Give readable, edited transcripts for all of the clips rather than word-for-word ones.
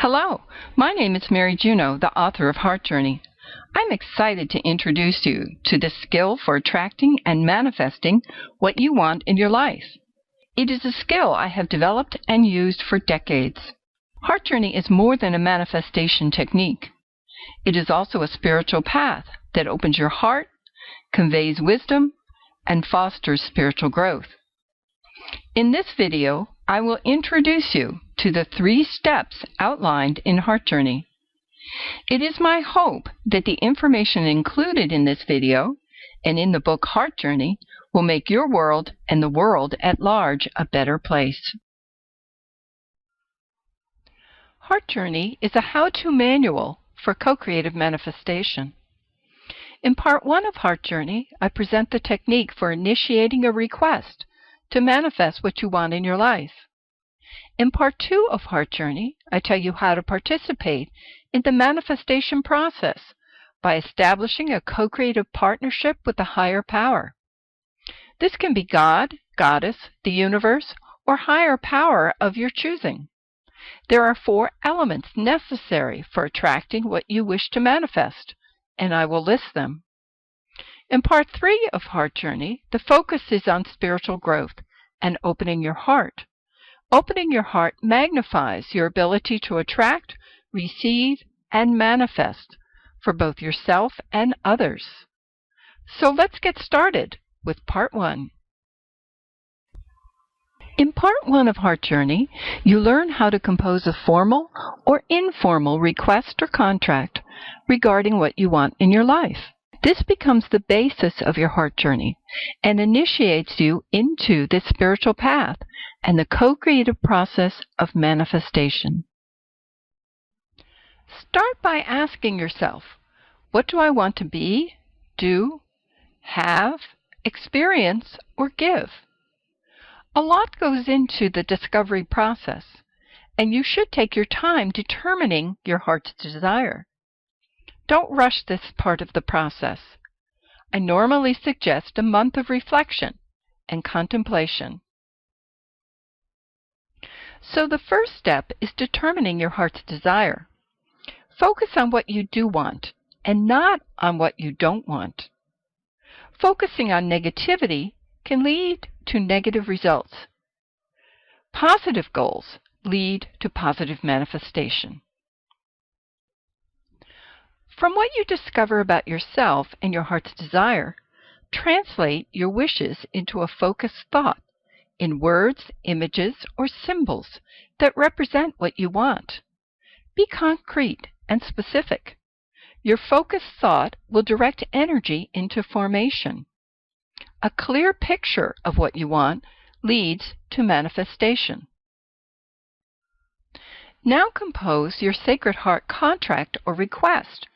Hello, my name is Mary Juneau, the author of Heart Journey. I'm excited to introduce you to the skill for attracting and manifesting what you want in your life. It is a skill I have developed and used for decades. Heart Journey is more than a manifestation technique. It is also a spiritual path that opens your heart, conveys wisdom, and fosters spiritual growth. In this video, I will introduce you to the 3 steps outlined in Heart Journey. It is my hope that the information included in this video and in the book Heart Journey will make your world and the world at large a better place. Heart Journey is a how-to manual for co-creative manifestation. In Part 1 of Heart Journey, I present the technique for initiating a request to manifest what you want in your life. In Part 2 of Heart Journey, I tell you how to participate in the manifestation process by establishing a co-creative partnership with a higher power. This can be God, Goddess, the universe, or higher power of your choosing. There are 4 elements necessary for attracting what you wish to manifest, and I will list them. In Part 3 of Heart Journey, the focus is on spiritual growth and opening your heart. Opening your heart magnifies your ability to attract, receive, and manifest for both yourself and others. So let's get started with Part 1. In Part 1 of Heart Journey, you learn how to compose a formal or informal request or contract regarding what you want in your life. This becomes the basis of your Heart Journey and initiates you into this spiritual path and the co-creative process of manifestation. Start by asking yourself, what do I want to be, do, have, experience, or give? A lot goes into the discovery process, and you should take your time determining your heart's desire. Don't rush this part of the process. I normally suggest a month of reflection and contemplation. So the first step is determining your heart's desire. Focus on what you do want and not on what you don't want. Focusing on negativity can lead to negative results. Positive goals lead to positive manifestation. From what you discover about yourself and your heart's desire, translate your wishes into a focused thought in words, images, or symbols that represent what you want. Be concrete and specific. Your focused thought will direct energy into formation. A clear picture of what you want leads to manifestation. Now compose your Sacred Heart contract or request.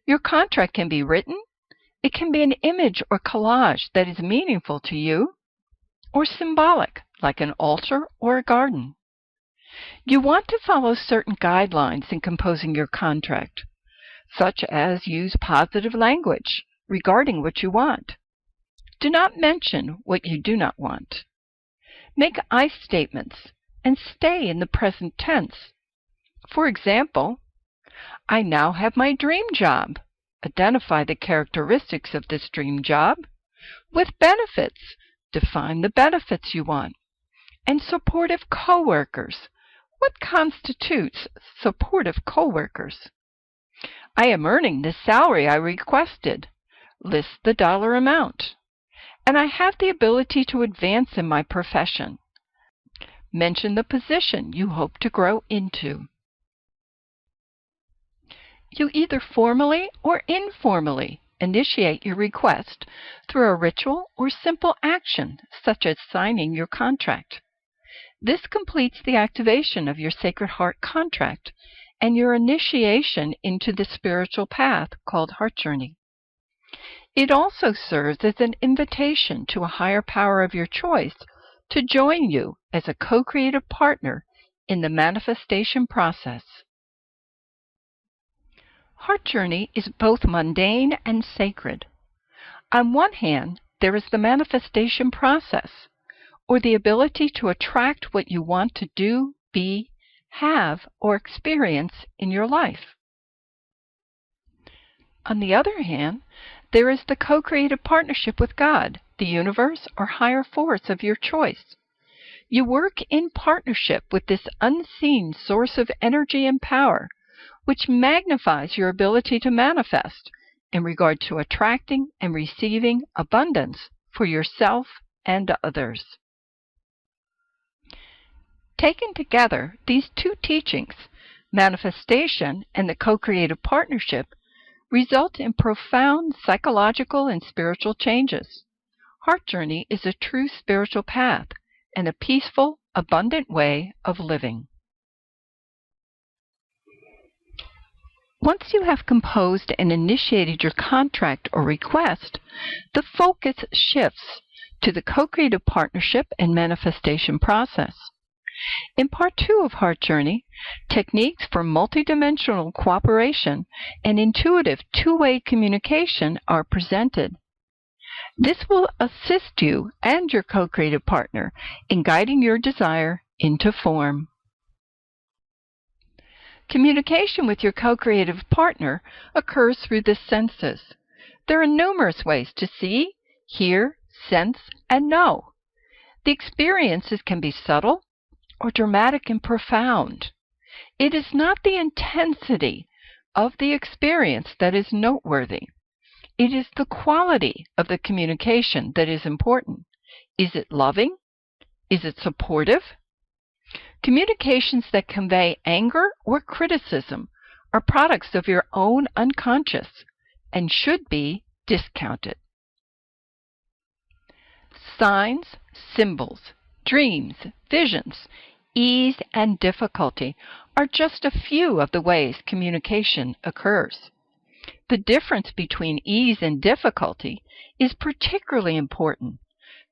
Your contract can be written, it can be an image or collage that is meaningful to you, or symbolic, like an altar or a garden. You want to follow certain guidelines in composing your contract, such as use positive language regarding what you want. Do not mention what you do not want. Make I statements and stay in the present tense. For example, I now have my dream job. Identify the characteristics of this dream job. With benefits, define the benefits you want. And supportive coworkers. What constitutes supportive coworkers? I am earning the salary I requested. List the dollar amount. And I have the ability to advance in my profession. Mention the position you hope to grow into. You either formally or informally initiate your request through a ritual or simple action, such as signing your contract. This completes the activation of your Sacred Heart contract and your initiation into the spiritual path called Heart Journey. It also serves as an invitation to a higher power of your choice to join you as a co-creative partner in the manifestation process. Heart Journey is both mundane and sacred. On one hand, there is the manifestation process, or the ability to attract what you want to do, be, have, or experience in your life. On the other hand, there is the co-creative partnership with God, the universe, or higher force of your choice. You work in partnership with this unseen source of energy and power, which magnifies your ability to manifest in regard to attracting and receiving abundance for yourself and others. Taken together, these two teachings, manifestation and the co-creative partnership, result in profound psychological and spiritual changes. Heart Journey is a true spiritual path and a peaceful, abundant way of living. Once you have composed and initiated your contract or request, the focus shifts to the co-creative partnership and manifestation process. In Part 2 of Heart Journey, techniques for multidimensional cooperation and intuitive two-way communication are presented. This will assist you and your co-creative partner in guiding your desire into form. Communication with your co-creative partner occurs through the senses. There are numerous ways to see, hear, sense, and know. The experiences can be subtle or dramatic and profound. It is not the intensity of the experience that is noteworthy. It is the quality of the communication that is important. Is it loving? Is it supportive? Communications that convey anger or criticism are products of your own unconscious and should be discounted. Signs, symbols, dreams, visions, ease, and difficulty are just a few of the ways communication occurs. The difference between ease and difficulty is particularly important.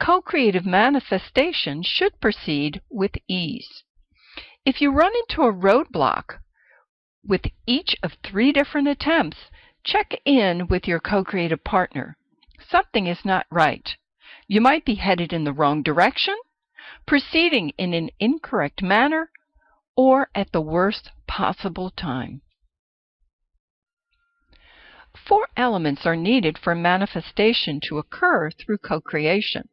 Co-creative manifestation should proceed with ease. If you run into a roadblock with each of 3 different attempts, check in with your co-creative partner. Something is not right. You might be headed in the wrong direction, proceeding in an incorrect manner, or at the worst possible time. 4 elements are needed for manifestation to occur through co-creation.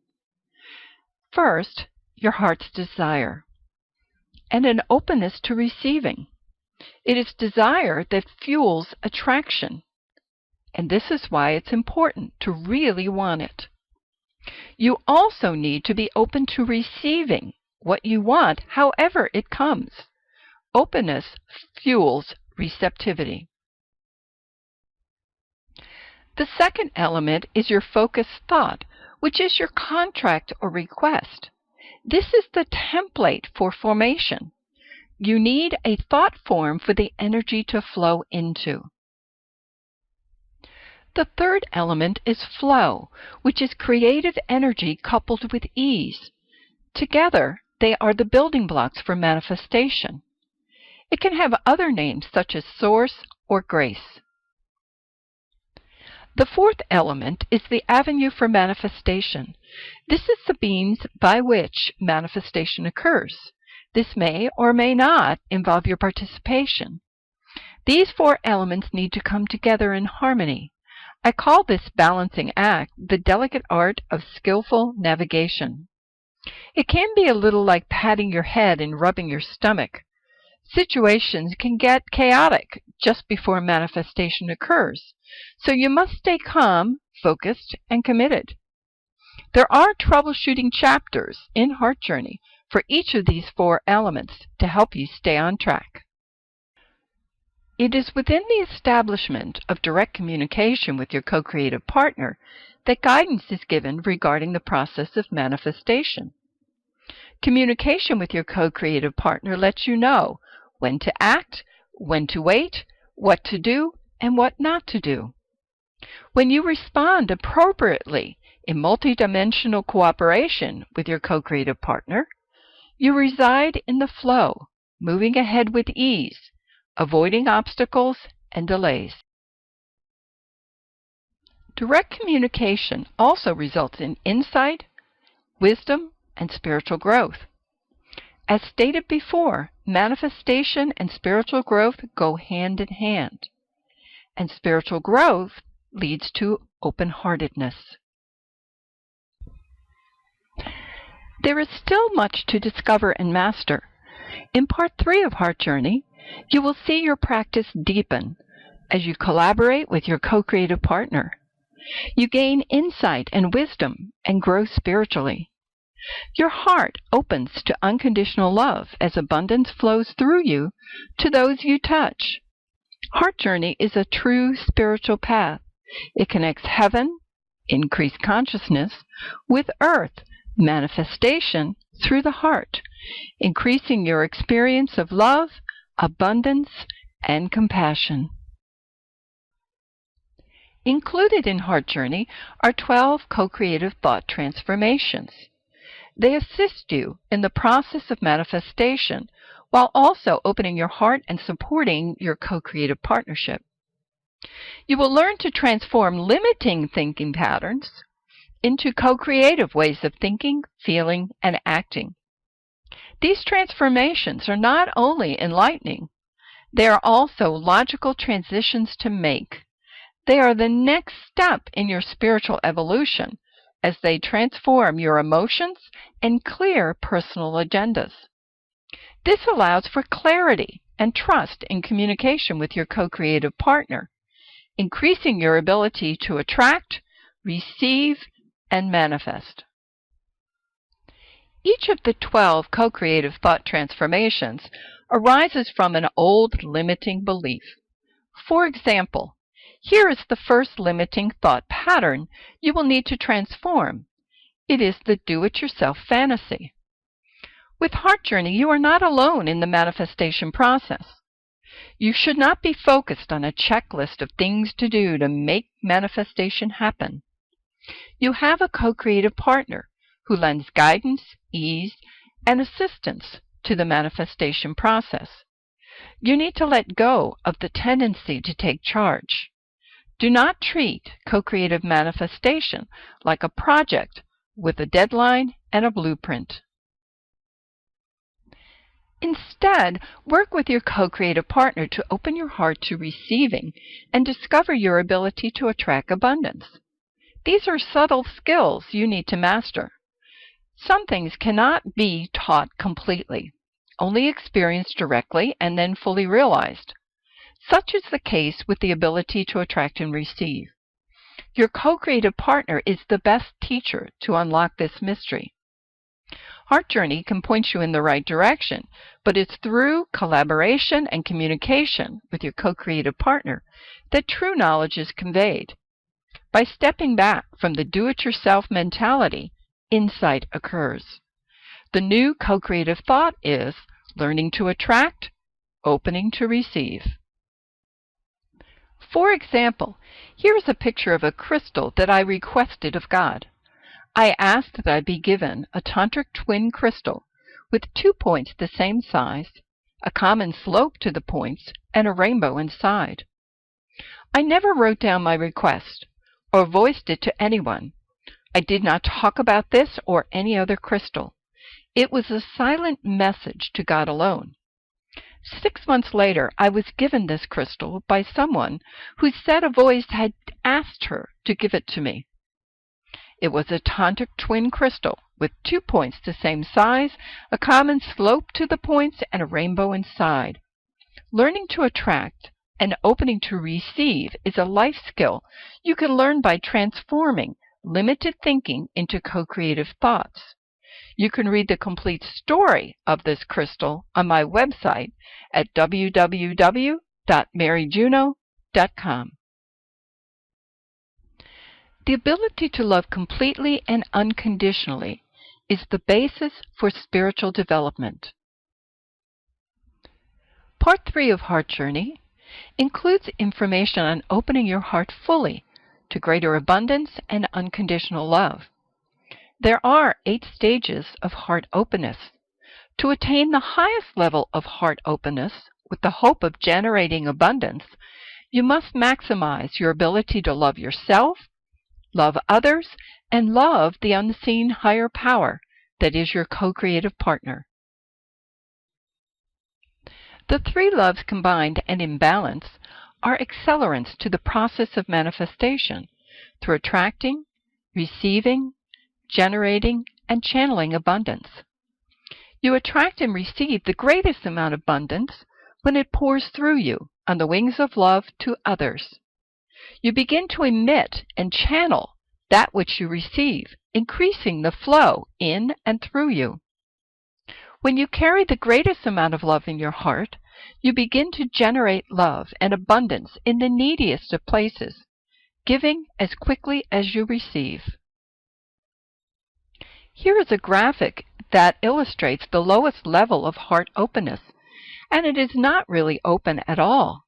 First, your heart's desire and an openness to receiving. It is desire that fuels attraction, and this is why it's important to really want it. You also need to be open to receiving what you want, however it comes. Openness fuels receptivity. The second element is your focused thought, which is your contract or request. This is the template for formation. You need a thought form for the energy to flow into. The third element is flow, which is creative energy coupled with ease. Together, they are the building blocks for manifestation. It can have other names such as source or grace. The fourth element is the avenue for manifestation. This is the means by which manifestation occurs. This may or may not involve your participation. These 4 elements need to come together in harmony. I call this balancing act the delicate art of skillful navigation. It can be a little like patting your head and rubbing your stomach. Situations can get chaotic just before manifestation occurs, so you must stay calm, focused, and committed. There are troubleshooting chapters in Heart Journey for each of these 4 elements to help you stay on track. It is within the establishment of direct communication with your co-creative partner that guidance is given regarding the process of manifestation. Communication with your co-creative partner lets you know when to act, when to wait, what to do, and what not to do. When you respond appropriately in multidimensional cooperation with your co-creative partner, you reside in the flow, moving ahead with ease, avoiding obstacles and delays. Direct communication also results in insight, wisdom, and spiritual growth. As stated before, manifestation and spiritual growth go hand in hand, and spiritual growth leads to open-heartedness. There is still much to discover and master. In Part 3 of Heart Journey, you will see your practice deepen as you collaborate with your co-creative partner. You gain insight and wisdom and grow spiritually. Your heart opens to unconditional love as abundance flows through you to those you touch. Heart Journey is a true spiritual path. It connects heaven, increased consciousness, with earth, manifestation through the heart, increasing your experience of love, abundance, and compassion. Included in Heart Journey are 12 co-creative thought transformations. They assist you in the process of manifestation while also opening your heart and supporting your co-creative partnership. You will learn to transform limiting thinking patterns into co-creative ways of thinking, feeling, and acting. These transformations are not only enlightening, they are also logical transitions to make. They are the next step in your spiritual evolution as they transform your emotions and clear personal agendas. This allows for clarity and trust in communication with your co-creative partner, increasing your ability to attract, receive, and manifest. Each of the 12 co-creative thought transformations arises from an old limiting belief. For example, here is the first limiting thought pattern you will need to transform. It is the do-it-yourself fantasy. With Heart Journey, you are not alone in the manifestation process. You should not be focused on a checklist of things to do to make manifestation happen. You have a co-creative partner who lends guidance, ease, and assistance to the manifestation process. You need to let go of the tendency to take charge. Do not treat co-creative manifestation like a project with a deadline and a blueprint. Instead, work with your co-creative partner to open your heart to receiving and discover your ability to attract abundance. These are subtle skills you need to master. Some things cannot be taught completely, only experienced directly and then fully realized. Such is the case with the ability to attract and receive. Your co-creative partner is the best teacher to unlock this mystery. Heart Journey can point you in the right direction, but it's through collaboration and communication with your co-creative partner that true knowledge is conveyed. By stepping back from the do-it-yourself mentality, insight occurs. The new co-creative thought is learning to attract, opening to receive. For example, here is a picture of a crystal that I requested of God. I asked that I be given a tantric twin crystal with 2 points the same size, a common slope to the points, and a rainbow inside. I never wrote down my request or voiced it to anyone. I did not talk about this or any other crystal. It was a silent message to God alone. 6 months later, I was given this crystal by someone who said a voice had asked her to give it to me. It was a tantric twin crystal with 2 points the same size, a common slope to the points, and a rainbow inside. Learning to attract and opening to receive is a life skill you can learn by transforming limited thinking into co-creative thoughts. You can read the complete story of this crystal on my website at www.maryjuno.com. The ability to love completely and unconditionally is the basis for spiritual development. Part 3 of Heart Journey includes information on opening your heart fully to greater abundance and unconditional love. There are 8 stages of heart openness. To attain the highest level of heart openness with the hope of generating abundance, you must maximize your ability to love yourself, love others, and love the unseen higher power that is your co-creative partner. The three loves combined and in balance are accelerants to the process of manifestation through attracting, receiving, generating, and channeling abundance. You attract and receive the greatest amount of abundance when it pours through you on the wings of love to others. You begin to emit and channel that which you receive, increasing the flow in and through you. When you carry the greatest amount of love in your heart, you begin to generate love and abundance in the neediest of places, giving as quickly as you receive. Here is a graphic that illustrates the lowest level of heart openness, and it is not really open at all.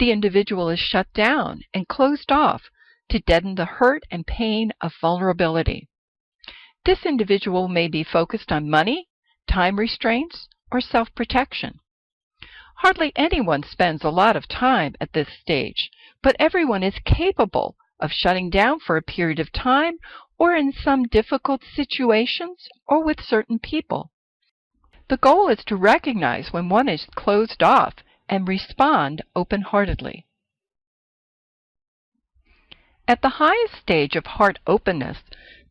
The individual is shut down and closed off to deaden the hurt and pain of vulnerability. This individual may be focused on money, time restraints, or self-protection. Hardly anyone spends a lot of time at this stage, but everyone is capable of shutting down for a period of time or in some difficult situations or with certain people. The goal is to recognize when one is closed off and respond open-heartedly. At the highest stage of heart openness,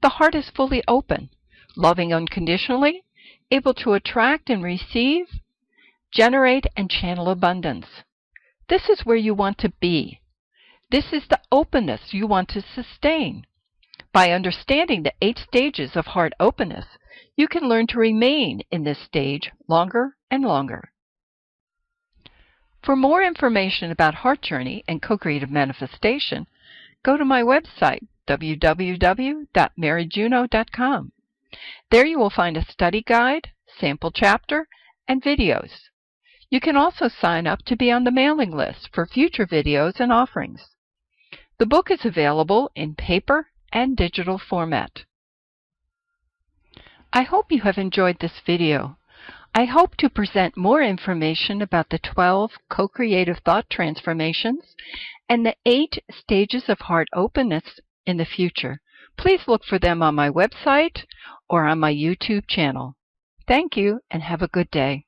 the heart is fully open, loving unconditionally, able to attract and receive, generate and channel abundance. This is where you want to be. This is the openness you want to sustain. By understanding the 8 stages of heart openness, you can learn to remain in this stage longer and longer. For more information about Heart Journey and Co-Creative Manifestation, go to my website, www.maryjuno.com. There you will find a study guide, sample chapter, and videos. You can also sign up to be on the mailing list for future videos and offerings. The book is available in paper and digital format. I hope you have enjoyed this video. I hope to present more information about the 12 co-creative thought transformations and the 8 stages of heart openness in the future. Please look for them on my website or on my YouTube channel. Thank you and have a good day.